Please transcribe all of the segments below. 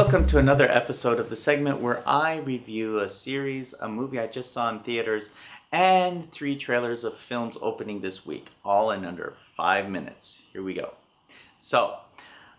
Welcome to another episode of the segment where I review a series, a movie I just saw in theaters, and 3 trailers of films opening this week, all in under 5 minutes. Here we go. So,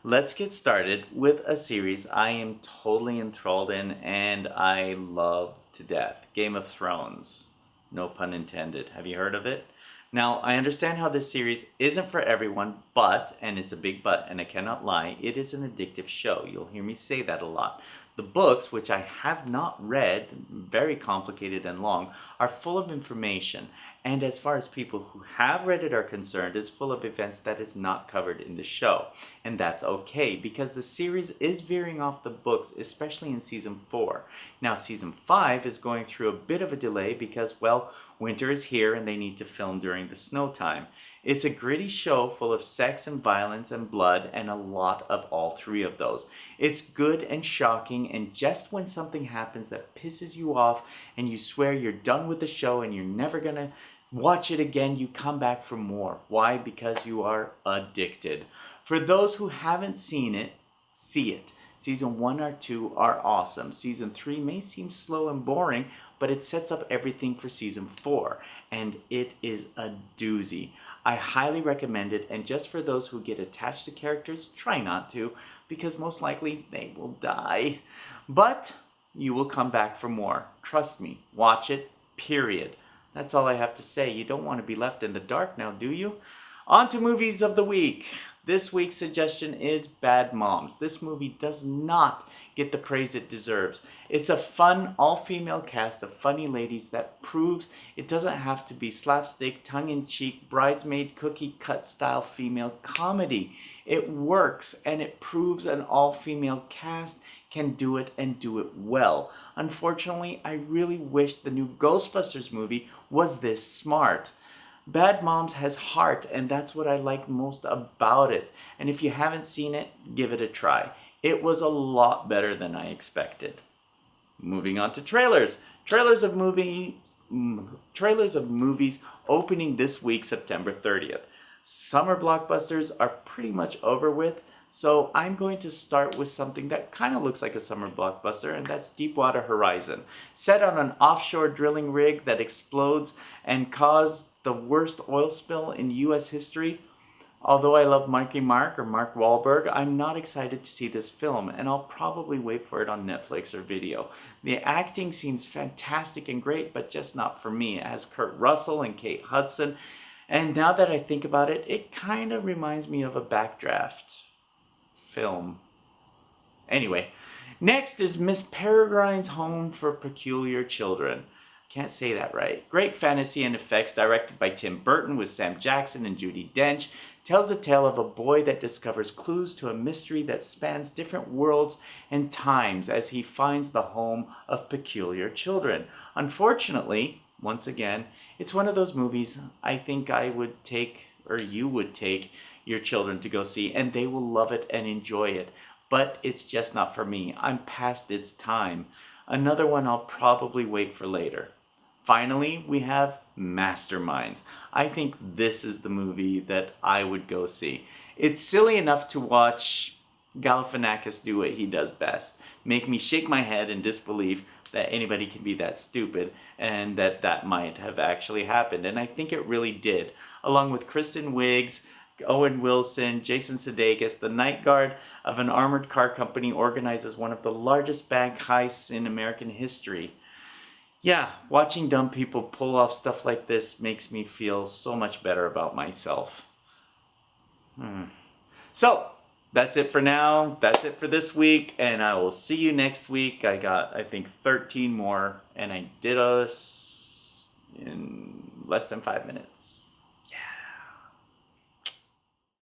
let's get started with a series I am totally enthralled in and I love to death. Game of Thrones. No pun intended. Have you heard of it? Now, I understand how this series isn't for everyone, but, and it's a big but, and I cannot lie, it is an addictive show. You'll hear me say that a lot. The books, which I have not read, very complicated and long, are full of information. And as far as people who have read it are concerned, it's full of events that is not covered in the show. And that's okay, because the series is veering off the books, especially in season 4. Now, season 5 is going through a bit of a delay because, well, winter is here and they need to film during the snow time. It's a gritty show full of sex and violence and blood and a lot of all 3 of those. It's good and shocking, and just when something happens that pisses you off and you swear you're done with the show and you're never gonna watch it again, you come back for more. Why? Because you are addicted. For those who haven't seen it, see it. Season 1 or 2 are awesome. Season 3 may seem slow and boring, but it sets up everything for season 4, and it is a doozy. I highly recommend it, and just for those who get attached to characters, try not to, because most likely they will die. But you will come back for more. Trust me, watch it, period. That's all I have to say. You don't want to be left in the dark now, do you? On to movies of the week. This week's suggestion is Bad Moms. This movie does not get the praise it deserves. It's a fun, all-female cast of funny ladies that proves it doesn't have to be slapstick, tongue-in-cheek, bridesmaid, cookie-cut style female comedy. It works, and it proves an all-female cast can do it and do it well. Unfortunately, I really wish the new Ghostbusters movie was this smart. Bad Moms has heart, and that's what I like most about it. And if you haven't seen it, give it a try. It was a lot better than I expected. Moving on to trailers. Trailers of movies opening this week, September 30th. Summer blockbusters are pretty much over with, so I'm going to start with something that kind of looks like a summer blockbuster, and that's Deepwater Horizon. Set on an offshore drilling rig that explodes and caused the worst oil spill in U.S. history. Although I love Mark Wahlberg, I'm not excited to see this film, and I'll probably wait for it on Netflix or video. The acting seems fantastic and great, but just not for me. It has Kurt Russell and Kate Hudson, and now that I think about it, it kind of reminds me of a Backdraft film. Anyway, next is Miss Peregrine's Home for Peculiar Children. Can't say that right. Great fantasy and effects, directed by Tim Burton with Sam Jackson and Judi Dench, tells the tale of a boy that discovers clues to a mystery that spans different worlds and times as he finds the home of peculiar children. Unfortunately, once again, it's one of those movies I think I would take, or you would take, your children to go see, and they will love it and enjoy it. But it's just not for me. I'm past its time. Another one I'll probably wait for later. Finally, we have Masterminds. I think this is the movie that I would go see. It's silly enough to watch Galifianakis do what he does best. Make me shake my head in disbelief that anybody can be that stupid and that might have actually happened. And I think it really did. Along with Kristen Wiig, Owen Wilson, Jason Sudeikis, the night guard of an armored car company organizes one of the largest bank heists in American history. Yeah, watching dumb people pull off stuff like this makes me feel so much better about myself. So, that's it for now. That's it for this week, and I will see you next week. I got, I think, 13 more, and I did us in less than 5 minutes.